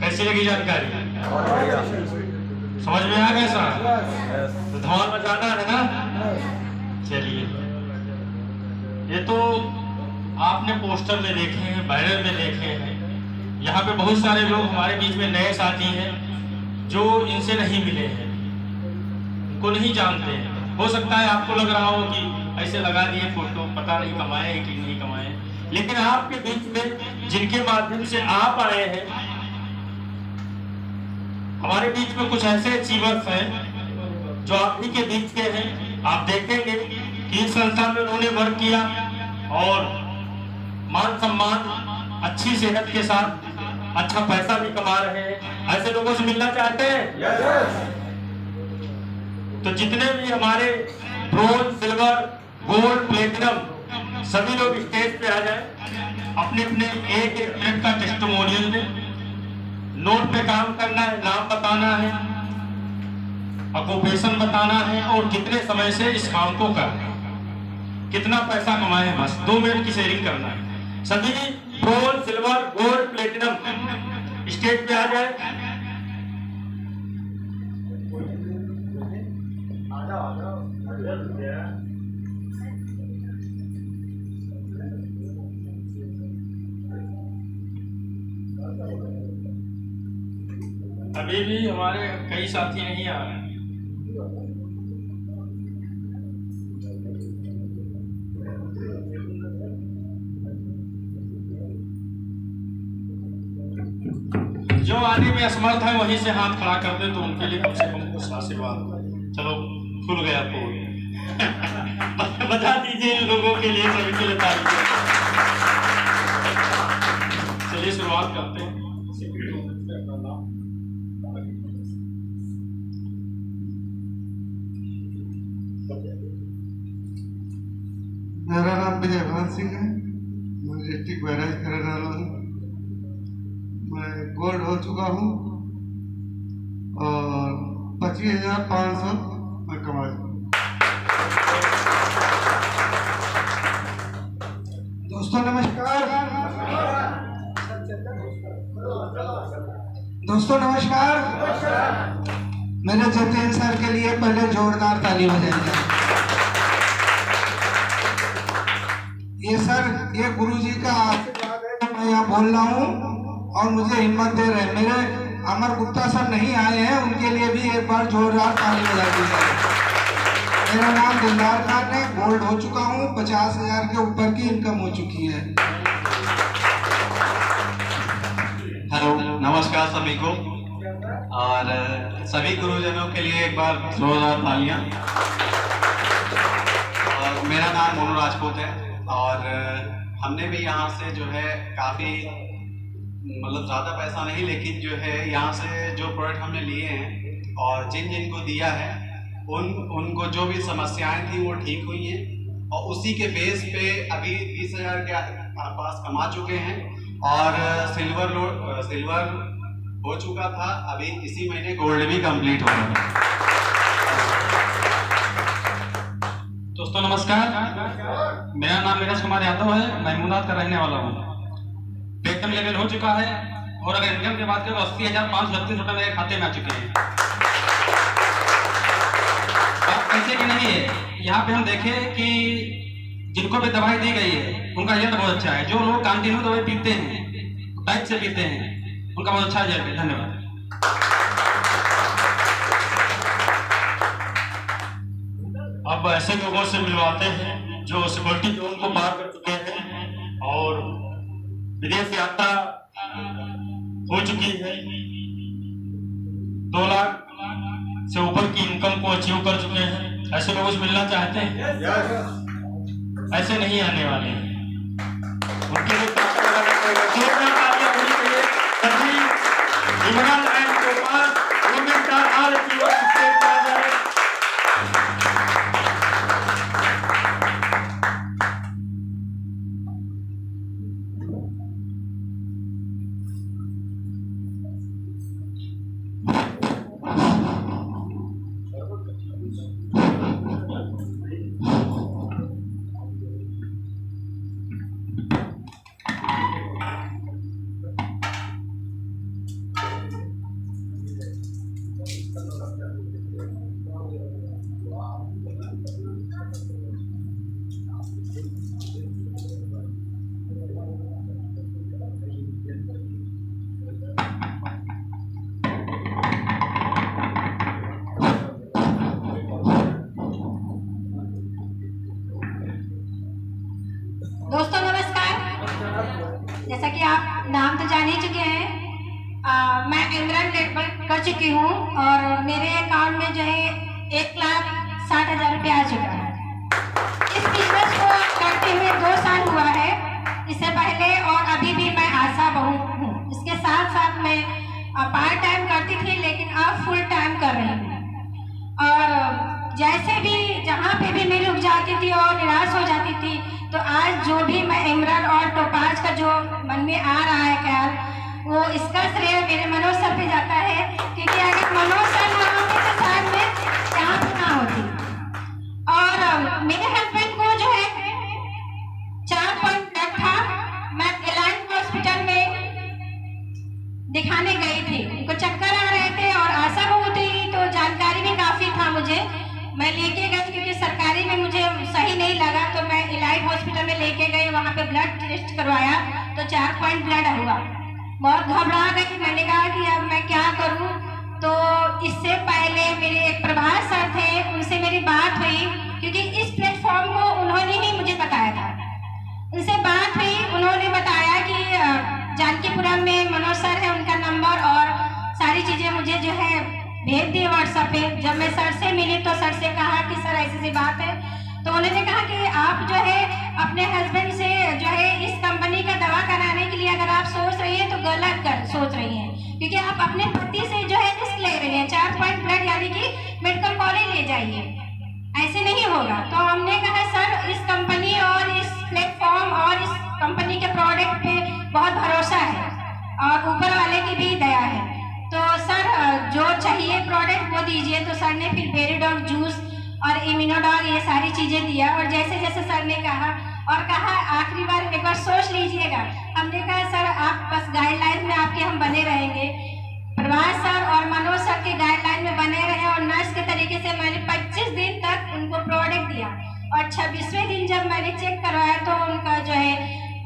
कैसी लगी जानकारी? समझ में आ गया सर? तो धमाल मचाना है ना। चलिए, ये तो आपने पोस्टर में देखे हैं, बैनर में देखे हैं। यहाँ पे बहुत सारे लोग हमारे बीच में नए साथी हैं जो इनसे नहीं मिले हैं, उनको नहीं जानते हैं। हो सकता है आपको लग रहा हो कि ऐसे लगा दिए फोटो, पता नहीं कमाए कि नहीं कमाए। लेकिन आपके बीच में जिनके माध्यम से आप आए हैं, हमारे बीच में कुछ ऐसे अचीवर्स हैं जो आप ही के बीच के हैं। आप देखेंगे कि इस संस्था में उन्होंने वर्क किया और मान सम्मान, अच्छी सेहत के साथ अच्छा पैसा भी कमा रहे हैं। ऐसे लोगों से मिलना चाहते हैं? तो जितने भी हमारे ब्रोंज, सिल्वर, गोल्ड, प्लेटिनम सभी लोग स्टेज पे आ जाए। अपने अपने एक मिनट का टेस्टिमोनियल दें। नोट पे काम करना है, नाम बताना है, ऑक्यूपेशन बताना है और कितने समय से इस काम को कर रहे हैं, कितना पैसा कमाए हैं। बस 2 मिनट की शेयरिंग करना है। सभी bronze, silver, gold, platinum stage पे आ जाए। अभी भी हमारे कई साथी नहीं आ रहे हैं। जो आने में असमर्थ है वहीं से हाथ खड़ा कर दे तो उनके लिए कम से कम कुछ आशीर्वाद। चलो, खुल गया पोल। बता दीजिए इन लोगों के लिए, सभी के लिए तालियां। चलिए शुरुआत करते हैं। मेरा नाम विजयभान सिंह है। मैं डिस्ट्रिक्ट बहराइच का रहने वाला हूँ। मैं गोल्ड हो चुका हूँ और 25,500 मैं कमाया। दोस्तों नमस्कार। दोस्तों नमस्कार। मेरे जतेन सर के लिए पहले जोरदार ताली बजाई जाए। ये सर, ये गुरुजी का आशीर्वाद है कि मैं यहाँ बोल रहा हूँ और मुझे हिम्मत दे रहे हैं। मेरे अमर गुप्ता सर नहीं आए हैं, उनके लिए भी एक बार जोरदार ताली बजा दी जाए। मेरा नाम दिलदार खान है, गोल्ड हो चुका हूँ, 50,000 के ऊपर की इनकम हो चुकी है। हेलो, नमस्कार सभी को और सभी गुरुजनों के लिए एक बार जोरदार तालियां। और मेरा नाम मोनू राजपूत है और हमने भी यहाँ से जो है काफ़ी मतलब ज़्यादा पैसा नहीं, लेकिन जो है यहाँ से जो प्रोडक्ट हमने लिए हैं और जिन जिन को दिया है उनको जो भी समस्याएं थी वो ठीक हुई हैं और उसी के बेस पे अभी 30,000 के आसपास कमा चुके हैं। और सिल्वर हो चुका था, अभी इसी महीने गोल्ड भी कंप्लीट हो रहा है। दोस्तों नमस्कार, मेरा नाम नीरज कुमार यादव है। मैं मुनाद का रहने वाला हूँ। प्लेटिनम लेवल हो चुका है और अगर इनकम की बात करें तो 80,536 रुपये मेरे खाते में आ चुके हैं। बात पैसे की नहीं है। यहाँ पे हम देखें कि जिनको भी दवाई दी गई है उनका रिजल्ट बहुत अच्छा है। जो लोग कंटिन्यू दवाई पीते हैं, टाइप से पीते हैं, उनका बहुत अच्छा रिजल्ट है। धन्यवाद। अब ऐसे लोगों से मिलवाते हैं जो सिक्योरिटी जोन को पार कर चुके हैं और विदेश यात्रा हो चुकी है। 2 लाख से ऊपर की इनकम को अचीव कर चुके हैं। ऐसे लोगों से मिलना चाहते हैं? ऐसे नहीं आने वाले हैं। उनके लिए इमरान एंड गोपाल जैसा कि आप नाम तो जान ही चुके हैं, मैं इमरान नेटवर्क कर चुकी हूँ और मेरे अकाउंट में जो है 1,60,000 रुपये आ चुका है। इस बिजनेस को करते हुए 2 साल हुआ है। इससे पहले और अभी भी मैं आशा बहू हूँ। इसके साथ साथ मैं पार्ट टाइम करती थी, लेकिन अब फुल टाइम कर रही हूँ। और जैसे भी जहाँ पे भी मैं रुक जाती थी और निराश हो जाती थी, तो आज जो भी मैं इमरान और टोपाज का जो मन में आ रहा है ख्याल, वो इसका श्रेय मेरे मनोज सर पे जाता है, क्योंकि अगर मनोज सर ना होते तो शायद मैं यहाँ पे ना होती। और मेरे हस्बैंड को जो है 4 पॉइंट ब्लड था। मैं एलाइन हॉस्पिटल में दिखाने गई थी, उनको चक्कर आ रहे थे और आशा बहुत थी, तो जानकारी भी काफ़ी था मुझे। मैं लेके गई क्योंकि सरकारी में मुझे सही नहीं लगा, तो मैं एलाइन हॉस्पिटल में लेके गई। वहाँ पे ब्लड टेस्ट करवाया तो 4 पॉइंट ब्लड हुआ। बहुत घबरा गई। मैंने कहा कि अब मैं क्या करूं। तो इससे पहले मेरे एक प्रभास सर थे, उनसे मेरी बात हुई, क्योंकि इस प्लेटफॉर्म को उन्होंने ही मुझे बताया था। उनसे बात हुई, उन्होंने बताया कि जानकीपुरम में मनोज सर है, उनका नंबर और सारी चीज़ें मुझे जो है भेज दिए व्हाट्सएप पे। जब मैं सर से मिली तो सर से कहा कि सर ऐसी बात है, तो उन्होंने कहा कि आप जो है अपने हस्बैंड से जो है इस कंपनी का दवा कराने के लिए अगर आप सोच रही हैं तो गलत सोच रही हैं, क्योंकि आप अपने पति से जो है रिस्क ले रही हैं। 4 पॉइंट ब्लड यानी कि मेडिकल कॉलेज ले जाइए, ऐसे नहीं होगा। तो हमने कहा सर इस कंपनी और इस प्लेटफॉर्म और इस कंपनी के प्रोडक्ट पे बहुत भरोसा है और ऊपर वाले की भी दया है, तो सर जो चाहिए प्रोडक्ट वो दीजिए। तो सर ने फिर बेरीडॉग जूस और इम्यूनोडॉग ये सारी चीज़ें दिया, और जैसे जैसे सर ने कहा और कहा आखिरी बार एक बार सोच लीजिएगा। हमने कहा सर आप बस गाइडलाइन में आपके हम बने रहेंगे। प्रभास सर और मनोज सर के गाइडलाइन में बने रहे और नर्स के तरीके से मैंने 25 दिन तक उनको प्रोडक्ट दिया, और 26वें दिन जब मैंने चेक करवाया तो उनका जो है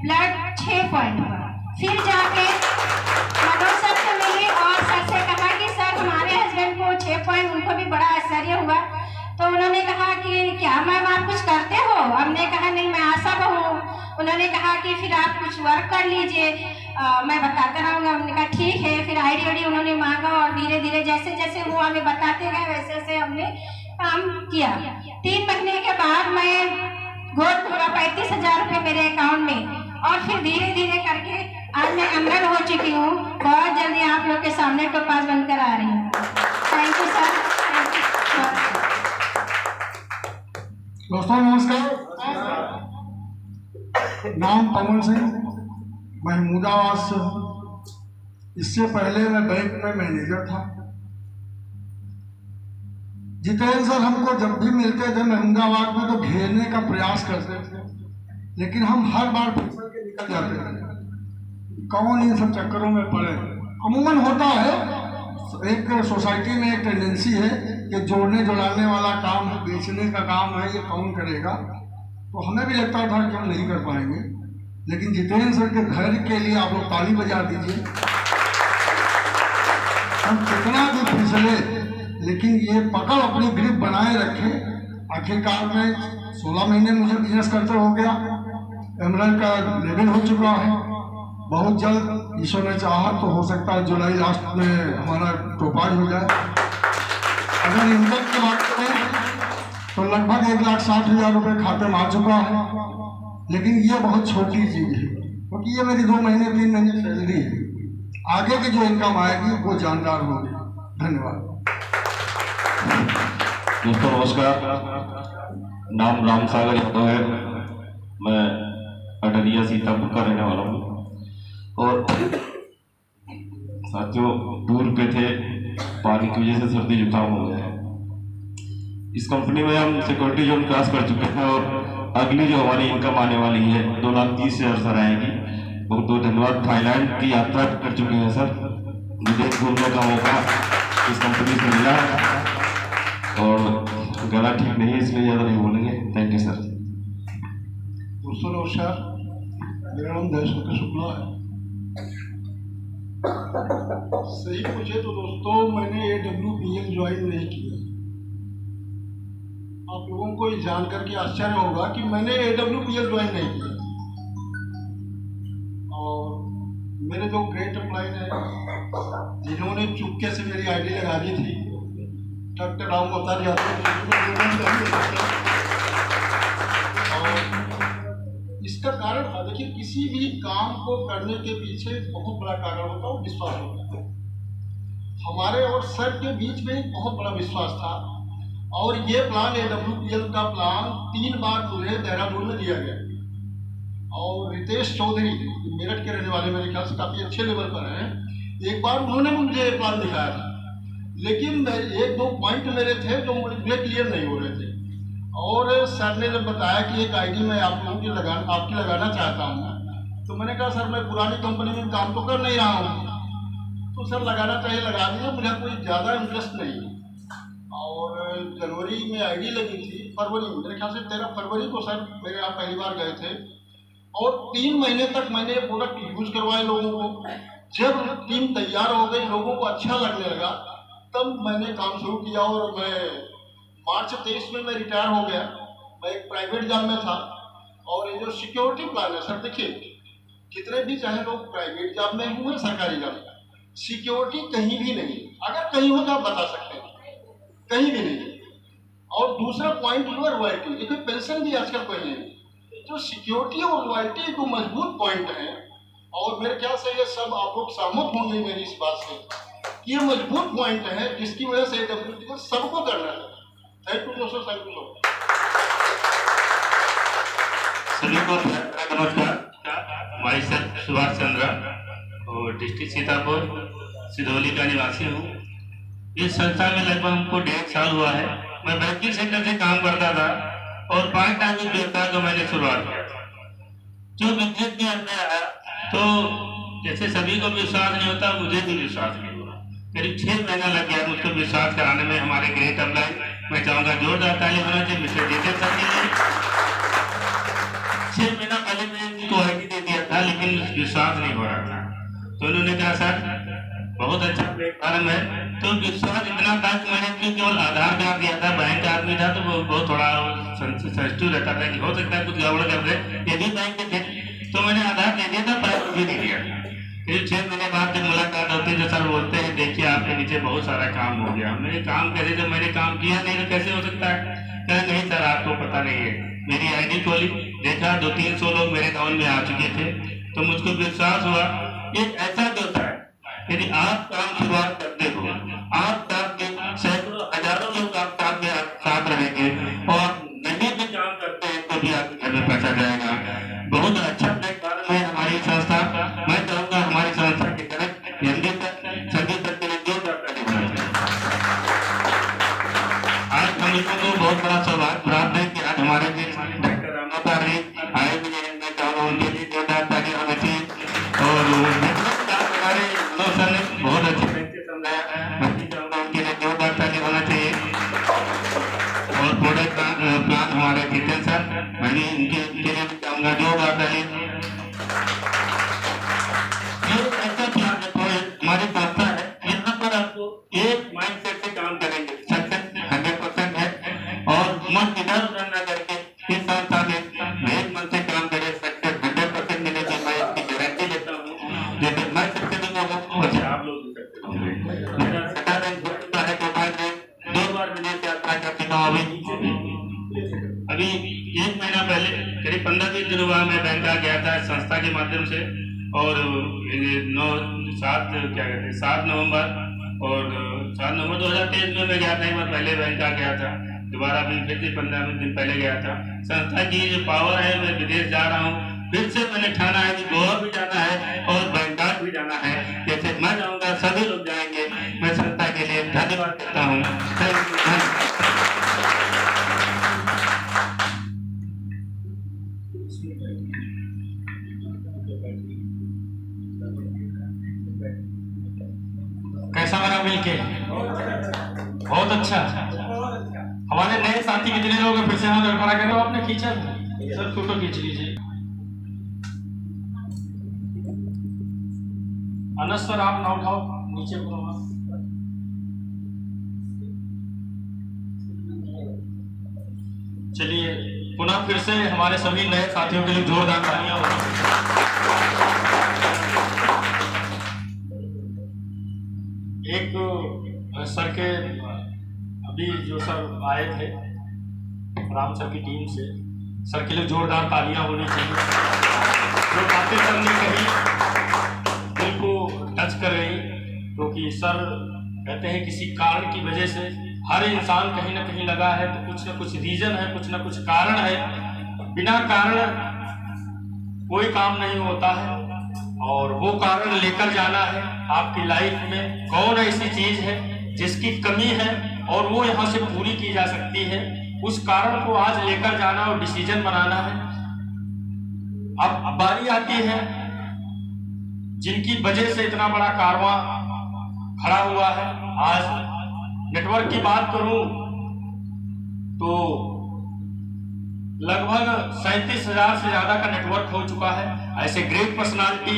ब्लड 6 पॉइंट हुआ। फिर जाके मनोज सर से मिली और सर से कहा कि सर हमारे हस्बैंड को 6 पॉइंट, उनको भी बड़ा आश्चर्य हुआ। तो उन्होंने कहा कि क्या मैम आप कुछ करते हो? हमने कहा नहीं, मैं आशा बहू हूँ। उन्होंने कहा कि फिर आप कुछ वर्क कर लीजिए, मैं बताता रहूँगा। हमने कहा ठीक है। फिर आईडी वाईडी उन्होंने मांगा और धीरे धीरे जैसे जैसे वो हमें बताते गए वैसे वैसे हमने काम किया। 3 महीने के बाद मैं गोद पूरा 35,000 रुपये मेरे अकाउंट में, और फिर धीरे धीरे करके आज मैं अमरन हो चुकी हूँ। बहुत जल्दी आप लोग के सामने टोपाज बनकर आ रही हूँ। Thank you sir. दोस्तों नमस्कार, नाम पवन सिंह, महमूदाबाद से। इससे पहले मैं बैंक में मैनेजर था। जितेंद्र सर हमको जब भी मिलते थे महमूदाबाद में तो घेरने का प्रयास करते थे, लेकिन हम हर बार फिसल के निकल जाते थे। कौन इन सब चक्करों में पड़े। अमूमन होता है, एक सोसाइटी में एक टेंडेंसी है कि जोड़ने जुड़ाने वाला काम है, बेचने का काम है, ये कौन करेगा। तो हमें भी लगता था कि हम नहीं कर पाएंगे, लेकिन जितेंद्र सर के घर के लिए आप लोग ताली बजा दीजिए। हम कितना भी फिसले, लेकिन ये पकड़ अपनी ग्रिप बनाए रखे। आखिरकार में 16 महीने मुझे बिजनेस करते हो गया। एमरन का लेवल हो चुका है। बहुत जल्द ईश्वर ने चाहा तो हो सकता है जुलाई लास्ट में हमारा टोपाज हो जाए। अगर इनकम की बात करें तो लगभग 1,60,000 रुपये खाते में आ चुका है, लेकिन ये बहुत छोटी चीज़ है, क्योंकि ये मेरी 2 महीने 3 महीने सैलरी है। आगे की जो इनकम आएगी वो जानदार होगी। धन्यवाद। दोस्तों नमस्कार, नाम राम सागर यादव है। मैं अटलिया सीतापुर का रहने वाला हूँ। और साथियों दूर पे थे, पानी की वजह से सर्दी जुकाम हो गया है। इस कंपनी में हम सिक्योरिटी जोन क्रॉस कर चुके हैं और अगली जो हमारी इनकम आने वाली है 2,30,000 सर आएगी। बहुत बहुत धन्यवाद। थाईलैंड की यात्रा कर चुके हैं सर, मुझे घूमने का मौका इस कंपनी से मिला और गला ठीक नहीं है इसलिए ज़्यादा नहीं बोलेंगे। Thank you sir. दोस्तों नमस्कार, मेरा नाम दयाशंकर शुक्ला है। सही पूछे तो दोस्तों मैंने AWPL ज्वाइन नहीं किया। आप लोगों को ये जानकर के आश्चर्य होगा कि मैंने AWPL ज्वाइन नहीं किया। और मेरे जो ग्रेट अपलाइन है जिन्होंने चुपके से मेरी आईडी लगा दी थी, डॉक्टर राम अवतार यादव, और इसका कारण था, देखिए किसी भी काम को करने के पीछे बहुत बड़ा कारण होता है, विश्वास होता है। हमारे और सर के बीच में एक बहुत बड़ा विश्वास था, और ये प्लान AWPL का प्लान 3 बार मुझे देहरादून में दिया गया। और रितेश चौधरी मेरठ के रहने वाले, मेरे ख्याल से काफ़ी अच्छे लेवल पर हैं, एक बार उन्होंने मुझे प्लान दिखाया था, लेकिन 1-2 पॉइंट मेरे थे जो मुझे क्लियर नहीं हो रहे थे। और सर ने जब बताया कि एक आईडी मैं आप लोगों की लगाना चाहता हूँ, तो मैंने कहा सर मैं पुरानी कंपनी में काम तो कर नहीं रहा हूँ, तो सर लगाना चाहिए लगा दिया, मुझे कोई ज़्यादा इंटरेस्ट नहीं। और जनवरी में आईडी लगी थी, फरवरी में, मेरे ख्याल से 13 फरवरी को सर मेरे यहाँ पहली बार गए थे, और 3 महीने तक मैंने ये प्रोडक्ट यूज़ करवाए लोगों को। जब टीम तैयार हो गई, लोगों को अच्छा लगने लगा, तब मैंने काम शुरू किया। और मैं मार्च 23 में मैं रिटायर हो गया। मैं एक प्राइवेट जॉब में था, और ये जो सिक्योरिटी प्लान है सर, देखिए कितने भी चाहे लोग प्राइवेट जॉब में हुए सरकारी जॉब में, सिक्योरिटी कहीं भी नहीं। अगर कहीं हो तो आप बता सकते हैं, कहीं भी नहीं। और दूसरा पॉइंट जो है रॉयल्टी, देखिए पेंशन भी आजकल कोई नहीं, जो सिक्योरिटी और रॉयल्टी को मजबूत पॉइंट है। और मेरे ख्याल से ये सब आप लोग सहमत होंगे मेरी इस बात से, ये मजबूत पॉइंट है जिसकी वजह से AWPL सबको करना है। थैंक यू दोस्तों, थैंक यू। सभी को नमस्कार। मैं सुभाष चंद्र और डिस्ट्रिक्ट सीतापुर सिधौली का निवासी हूँ। इस संस्था में लगभग हमको 1.5 साल हुआ है। मैं बैंकिंग सेक्टर से काम करता था, और पार्ट टाइम व्यवसाय को मैंने शुरुआत किया था। जो बिजनेस में अंदर आया, तो जैसे सभी को विश्वास नहीं होता, मुझे भी विश्वास नहीं हुआ। करीब 6 महीना लग गया मुझको विश्वास कराने में। हमारे ग्रेट अपलाइन, मैं चाहूँगा जोरदार ताली होना चाहिए मिस्टर जीतेश सर के लिए। 6 महीना पहले मैंने उनको आईडी दे दिया था, लेकिन विश्वास नहीं हो रहा था। तो उन्होंने कहा सर बहुत अच्छा प्लेटफॉर्म है। तो विश्वास इतना था कि मैंने केवल आधार कार्ड दिया था, बैंक आदमी था, तो वो बहुत थोड़ा सेंसिटिव रहता था कि हो सकता है कुछ गड़बड़ कर दे, ये भी बैंक के थे। तो मैंने आधार दे दिया था, पैसा भी नहीं दिया। फिर 6 महीने बाद जब मुलाकात होती है तो सर बोलते हैं देखिए आपके नीचे बहुत सारा काम हो गया। हमने काम कैसे, जब मैंने काम किया नहीं तो कैसे हो सकता है? कहा नहीं सर आपको पता नहीं है। मेरी आईडी खोली, देखा 200-300 लोग मेरे अकाउंट में आ चुके थे। तो मुझको विश्वास हुआ एक ऐसा होता है, यदि आप काम शुरुआत करते हो, आप सैकड़ों हजारों लोग आप काम में साथ रहेंगे, और नहीं भी काम करते हैं तो भी आपके घर में पैसा जाएगा। बहुत अच्छा प्लेटफॉर्म है हमारी संस्था। मैं चाहूँगा हमारी संस्था के तरफ सभी तक के लिए जोरदार ताली होना चाहिए। आज हम लोगों को बहुत बड़ा सौभाग्य प्राप्त है कि आज हमारे बीच डॉक्टर राम अवतार जी आए हुए हैं। मैं चाहूँगा उनके लिए जोरदार ताली होना चाहिए। और हमारे सर ने बहुत अच्छे तरीके से समझाया, मैं चाहूँगा उनके लिए जोरदार ताली होना चाहिए। और प्रोडक्ट प्लान हमारे जीतेश सर, मैं उनके लिए चाहूँगा जोरदार ताली। ये ऐसा प्लान है, हमारी संस्था है, यहाँ पर आपको एक माइंडसेट से काम करेंगे, सक्सेस 100% है। और मन इधर उधर न करके इस संस्था में एक मन से काम करें, सक्सेस 100% मिलेगी, मैं इसकी गारंटी लेता हूँ। जैसे मैं सक्सेस होगा वैसे आप लोग भी सक्सेस होंगे। मेरा सटा बैंक हो चुका है, भोपाल में 2 बार विदेश यात्रा कर चुका हूँ। अभी 1 महीना पहले करीब 15-20 दिन हुआ मैं बैंकॉक गया था संस्था के माध्यम से। और 7 नवंबर और 7 नवंबर 2023 में मैं गया था। एक बार पहले बैंकॉक गया था, दोबारा भी फिर से 15 दिन पहले गया था। संस्था की जो पावर है, मैं विदेश जा रहा हूँ, फिर से मैंने ठाना है कि गोवा भी जाना है और बैंकॉक भी जाना है। जैसे मैं जाऊँगा सभी लोग जाएंगे। मैं संस्था के लिए धन्यवाद करता हूँ। कैसा लगा मिलके? बहुत अच्छा। हमारे नए साथी कितने लोग हैं? फिर से हाथ खड़ा करो। आपने खींचा सर, फोटो खींच लीजिए। अनस सर आप ना उठाओ, नीचे चलिए पुनः फिर से हमारे सभी नए साथियों के लिए जोरदार तालियां। सर के अभी जो सर आए थे राम सर की टीम से, सर के लिए जोरदार तालियां होनी चाहिए। जो बातें सर ने कही दिल को टच कर गई, क्योंकि सर कहते हैं किसी कारण की वजह से हर इंसान कहीं ना कहीं लगा है, तो कुछ ना कुछ रीजन है, कुछ ना कुछ कारण है। बिना कारण कोई काम नहीं होता है, और वो कारण लेकर जाना है। आपकी लाइफ में कौन ऐसी चीज है जिसकी कमी है और वो यहाँ से पूरी की जा सकती है, उस कारण को आज लेकर जाना और डिसीजन बनाना है। अब बारी आती है जिनकी वजह से इतना बड़ा कारवां खड़ा हुआ है। आज नेटवर्क की बात करूं तो लगभग 37,000 से ज्यादा का नेटवर्क हो चुका है। ऐसे ग्रेट पर्सनालिटी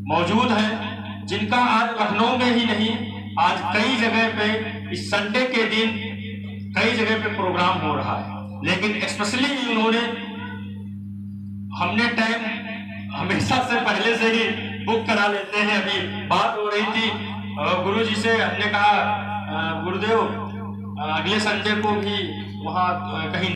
मौजूद हैं जिनका आज लखनऊ में ही नहीं, आज कई जगह पे इस संडे के दिन कई जगह पे प्रोग्राम हो रहा है। लेकिन स्पेशली उन्होंने, हमने टाइम हमेशा से पहले से ही बुक करा लेते हैं। अभी बात हो रही थी गुरु जी से, हमने कहा गुरुदेव अगले संडे को भी वहाँ कहीं